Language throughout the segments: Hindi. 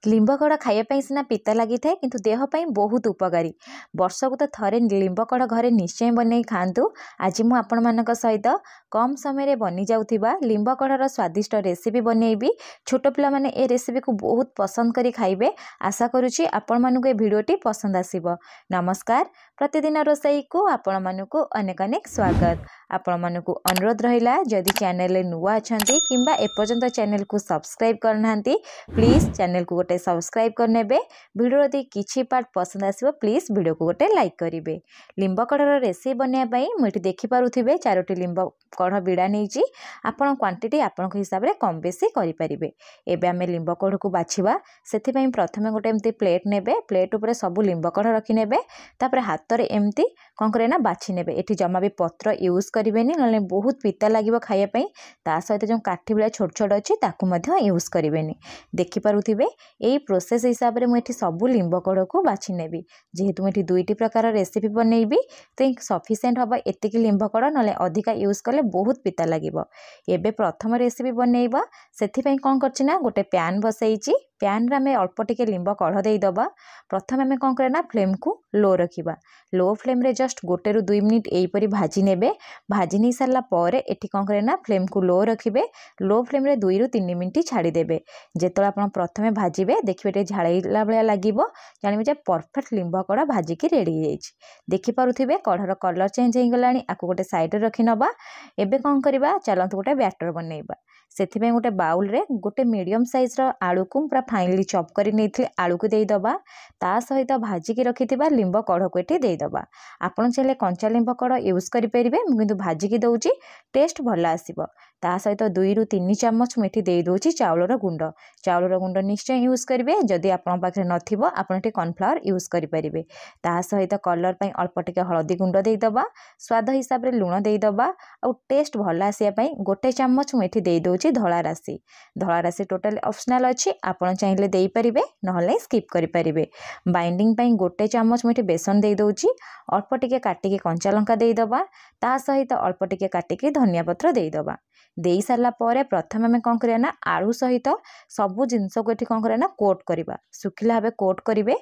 लिंब कढ़ खाइबा सीना पिता लगी थाए किंतु देह ପାଇଁ बहुत उपकारी। वर्षक तो थरे लिंब कढ़ घरे निश्चय बनई खातु। आज मु आपण मानक सहित कम समय बनी जाउथिबा लिंब कढ़र स्वादिष्ट रेसिपी बनैबी। छोट पिला माने ए रेसिपी को बहुत पसंद करी खाइबे। आशा करुछि आपण मानक ए वीडियोटी पसंद आसीबो। नमस्कार, प्रतिदिन रोसई को आपण मानक अनेक अनेक स्वागत। आपण मानक अनुरोध रहिला जदि चैनल नुआ अछंती किंबा एपर्यंत चैनल को सब्सक्राइब करनांती प्लीज चैनल को गोटे सब्सक्राइब करनेबे। वीडियो यदि किछि पार्ट पसंद आसीबो प्लीज वीडियो को गोटे लाइक करिवे। लिंब कढ़र रेसिपी बनिया पई मुठी देखि पारुथिबे 4टी लिंब कढ़ बिड़ा नैची। आपण क्वांटिटी आपण हिसाब रे कम बेसी करि परिबे। एबे हमें लिंब कढ़ को बाछिबा। सेथि पई प्रथमे गोटे एम्ति प्लेट नेबे। प्लेट ऊपर सब लिंब कढ़ रखि नेबे। तापर हाथ रे एम्ति कोन करे ना बाछि नेबे। एठी जमा भी पत्र यूज करिवेनी नले बहुत पिता लागिवो खाइया पई। ता सहित जो काठी बिला छोट छोट अछि ताकू मध्य यूज करिवेनी। देखि पारुथिबे एई प्रोसेस हिसाब रे मु एठी सब लिंब कढ़ को बाछि नेबी। जेहेतु एठी दुईटी प्रकार रेसिपी बनैबी तो सफिशिएंट हबा एतिकी लिंब कढ़ नले अधिका यूज कले बहुत पिता लागिवो। एबे प्रथम रेसिपी बनैबा सेथि पई कोन करछि ना गोटे पैन बसैछि। पैन रे हमें अल्प टिके लिंब कढ़ देई दबा। प्रथम हमें कोन करे ना फ्लेम को लो रखिबा। लो फ्लेम रे जस्ट 1 ରୁ 2 मिनिट एई परी भाजी नेबे। भाजी नै सरला परे एठी कोन करे ना फ्लेम को लो रखिबे। लो फ्लेम रे 2 ରୁ 3 मिनिट छाड़ी देबे। जेतला आपण प्रथमे भाजीबे देखिबे टे झाळैला भलिया लागिबो। जानिबे जे परफेक्ट लिंब कढ़ भाजी की रेडी हेछि। देखि पारुथिबे कढ़र कलर चेंज हे गलानी। आकु गोटे साइड रे रखि नबा। एबे कोन करबा चलंतु गोटे बैटर बनैबा। सेथि पई गोटे बाउल रे गोटे मीडियम साइज रो आलू को पूरा फाइनली चॉप करी नेथि आलू को देई दबा। ता सहित भाजी की रखिथिबा लिंब कढ़ को एठी देई दबा। आपण चले कंचा लिंब कढ़ यूज करि परिबे। मु किंतु भाजी की दउची टेस्ट भल आसीबो। ता सहित 2 ରୁ 3 चम्मच मेठी देई दोची चावलर गुंड। चावलर गुंड निश्चय यूज करिवे। जदि आपण पाखरे नथिबो आपण एठी कॉर्नफ्लावर यूज करि परिबे। ता सहित कलर पई अल्प टिके हळदी गुंड देई दबा। स्वाद हिसाब रे लूण देई दबा। आ टेस्ट भल आसिया पई गोटे चम्मच मेठी देई दोची धळा राशि। धळा राशि टोटली ऑप्शनल अछि। आपण चाहिले देई परिबे नहले स्किप करि परिबे। बाइंडिंग पई गोटे चम्मच मेठी बेसन देई दोची। अल्प टिके काटिके कंचा लंका देई दबा। ता सहित अल्प टिके काटिके धनिया पत्र देई दबा। देई सारला परे प्रथम हमें कोन करिया ना आलू सहित सबु जिंस को एठी कोन करिया ना कोट करिबा। सुखिला भाबे कोट करिवे।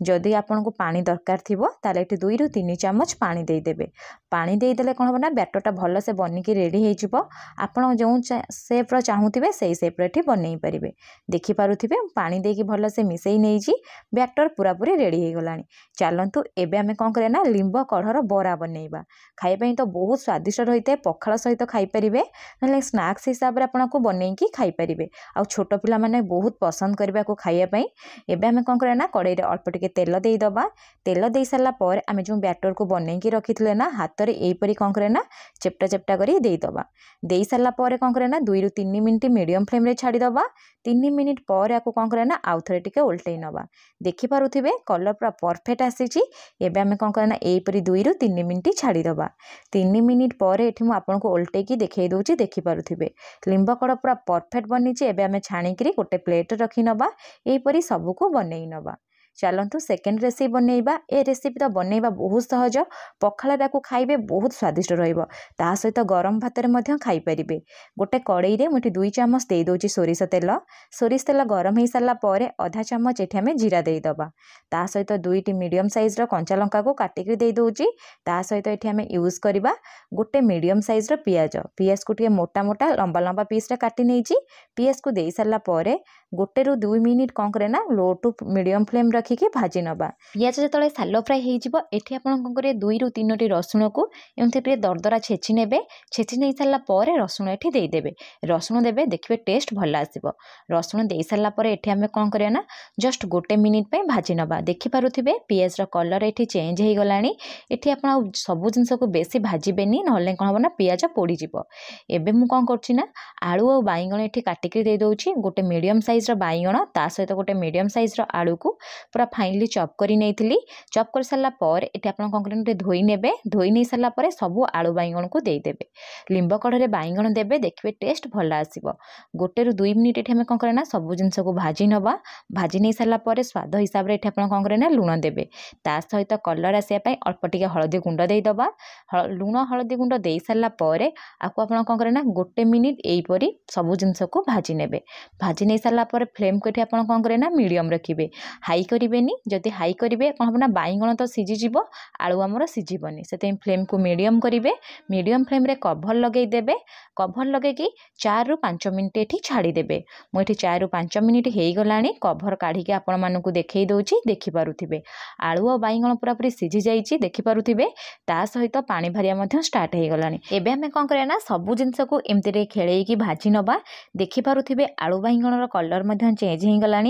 जदि आपन को पानी दरकार थिबो ताले एठी 2 ରୁ 3 चम्मच पानी देई देबे। पानी देई देले कोन होबा ना बैटरटा भलो से बनी की रेडी हे जिवो। आपन जो शेप रो चाहुथिबे सेही शेप रे एठी बनेई परिबे। देखि पारुथिबे पानी देकी भलो से मिसेई नेइजी। बैटर पूरा पूरी रेडी हे गलानी। चलंतु एबे हमें कोन करिया ना लिंब कढ़र बरा बनैबा। खाइ पई तो बहुत स्वादिष्ट रहिते। पखाळ सहित खाइ परिबे नले स्नैक्स हिसाब रे आपन को बनेई की खाइ परिबे। आ छोट पिला माने बहुत पसंद करबा को खाइया पई। एबे हमें कोन करिया ना कड़ाई रे अल्प टिके तेल देई दबा। तेल देई सारला परे हमें जो बैटर को बनेई की रखिथिले ना हाथ रे एई परी कोन करिया ना चेपटा चेपटा करी देई दबा। देई सारला परे कोन करिया ना 2 ରୁ 3 मिनिट मीडियम फ्लेम रे छाडी दबा। 3 मिनिट परे आको कोन करिया ना आउ थरे टिके उल्टै नबा। देखि पारुथिबे कलर पूरा परफेक्ट आसीची। एबे हमें कोन करिया ना एई परी 2 ରୁ 3 मिनिट छाडी दबा। 3 मिनिट परे एठी मु आपन को उल्टै की देखाई दोची। देखि पारुथिबे लिंब कढ़ पूरा परफेक्ट बनीची। एबे हमें छाणी करी गोटे प्लेट रखि नबा। एई परी सब को बनेई नबा। चलंतु सेकेंड रेसिपी बनैबा। ए रेसिपी तो बनैबा बहुत सहज। पखाळ ताकू खाइबे बहुत स्वादिष्ट रहिबो। ता सहित गरम भात रे मध्य खाइ परिबे। गोटे कड़ाई रे मुठी 2 चम्मच देई दोची सोरिष तेल। सोरिष तेल गरम हे सारला परे आधा चम्मच एठी हमें जीरा देई दबा। ता सहित 2टी मीडियम साइज रो कंचा लंका को काटि के देई दोची। ता सहित एठी हमें यूज करबा गोटे मीडियम साइज रो पियाज। पियाज को टिके मोटा मोटा लंबा लंबा पीस रे काटि नेइची। पियाज को देई सारला परे 1 ରୁ 2 मिनिट कोन करे ना लो टू मीडियम फ्लेम रखी के भाजी नबा। पियाज जतले सालो फ्राई हे जिवो एठी आपण कोन करे 2 ରୁ 3टी रसुण को एमथे टिके दरदरा छेची नेबे। छेची नै सारला परे रसुण एठी देई देबे। रसुण देबे देखिबे टेस्ट भल आसीबो। रसुण देई सारला परे एठी हमें कोन करे ना जस्ट 1 मिनिट पे भाजी नबा। देखि पारुथिबे पियाज रो कलर एठी चेंज हे गलानी। एठी आपण सब जिंस को बेसी भाजीबेनी नहले कोन होबो ना पियाज पोड़ी जिवो। एबे मु कोन करछि ना आलू और बाइगण एठी काटि के देई दोछि। गोटे मीडियम साइज रो बाइगण ता सहित गोटे मीडियम साइज रो आलू को पूरा फाइनली चॉप करी नेइथिली। चॉप कर सारला पर एठी आपण कोन करने धोई नेबे। धोई नै सारला परे सब आलू बाइगण को देई देबे। लिंब कढ़ रे बाइगण देबे देखिबे टेस्ट भल आसीबो। 1 ରୁ 2 मिनिट एठी हमें कोन करे ना सब जिंस को भाजी नबा। भाजी नै सारला परे स्वाद हिसाब रे एठी आपण कोन करे ना लूण देबे। ता सहित कलर आसिया पई अल्प टिके हळदी गुंड देई दबा। लूण हळदी गुंड देई सारला परे आको आपण कोन करे ना 1 मिनिट एई परी सब जिंस को भाजी नेबे। भाजी नै सारला सारापर फ्लेम को ये आप कौन करेंगे ना मीडियम रखिए हाई करेंगे जदि हाई करेंगे कौन हम ना बैगण तो सीझीज आलू आमर सीझबनी से फ्लेम को मीडियम करेंगे मीडियम फ्लेम रे कभर लगेदेवे कभर लगे 4 ରୁ 5 मिनिट ये छाड़देवे मुझे 4 ରୁ 5 मिनिट हो गला कभर काढ़ी आपण मानक देखई दूसरी देखिपे आलू और बैगण पूरापूरी सीझी जाइए देखिपे ता सहित पानी भारिया स्टार्ट हो गला एबे आम कौन करना सबू जिनस को एमती खेल भाजी नवा देखिपे आलू बैगण कलर चेंज हो गला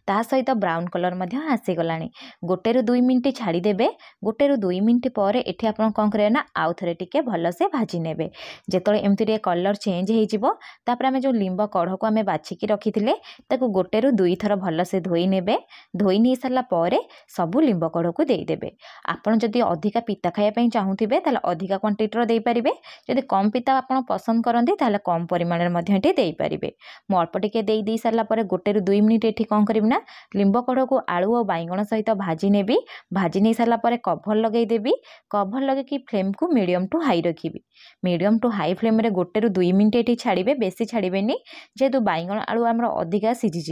ता सहित ब्राउन कलर आसीगला 1 ରୁ 2 मिनिट छाड़देवे 1 ରୁ 2 मिनिट पर ये आप कौन करना आउ थे टिके भलसे भाजी नेबे जेतले एमती कलर चेंज होपर आम जो लिंब कढ़ को आम बाछिकी रखी थे 1 ରୁ 2 थर भलसे धोई नेबे धोई नहीं सारा पर सबू लिंब कढ़ को देदेवे आपड़ जदि अधिका पिता खायापी चाहूबे ताल अधिका क्वांटिटीर देपारे जदि कम पिता आप पसंद करते ताल कम परिमाण देपारे मु अल्प टिके दे सारापर 1 ରୁ 2 मिनिट ये कौन करी ना लिंब कढ़ को आलू और बैगण सहित भाजी नेबी भाजी नहीं सारापर कभर लगेदेवी कभर लगे फ्लेम को मीडियम टू हाई रखी मीडियम टू हाई फ्लेम रे 1 ରୁ 2 मिनिट ये छाड़े बेसी छाड़ेनि जेहेतु बैगण आलू आमर अधिका सीझीज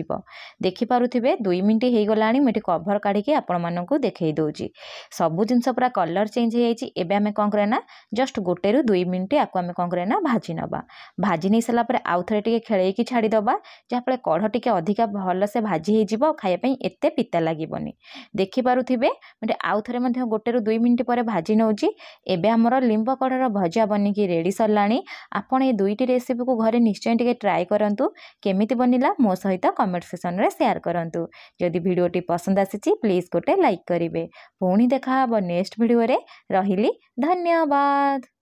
देखिपे 2 मिनिट हो गला मुझे कभर काढ़ी आपण मानक देखई दूसरी सबू जिनस पूरा कलर चेंज हो आम कौन करना जस्ट 1 ରୁ 2 मिनिट आपको आम कौन करना भाजी नवा भाजी नहीं सारापर आउ थे टे खेल छाड़ीदबा जहाँफल कढ़ टे अधिका भलसे भाजी हो खायापी एत पिता लगेनि देखिपे मुझे आउ थे 1 ରୁ 2 मिनिट पर भाजी नौची एबे हमर लिंब कढ़र भजा बनिकी रेडी सरला आपड़ ये दुईटी रेसिपी को घरे निश्चय टिके ट्राए करंतु केमिति बनिला मो सहित कमेंट सेक्शन रे शेयर करंतु जदि वीडियोटी पसंद आसीची प्लीज गोटे लाइक करिवे पुणी देखा नेक्स्ट वीडियो रे रहिली धन्यवाद।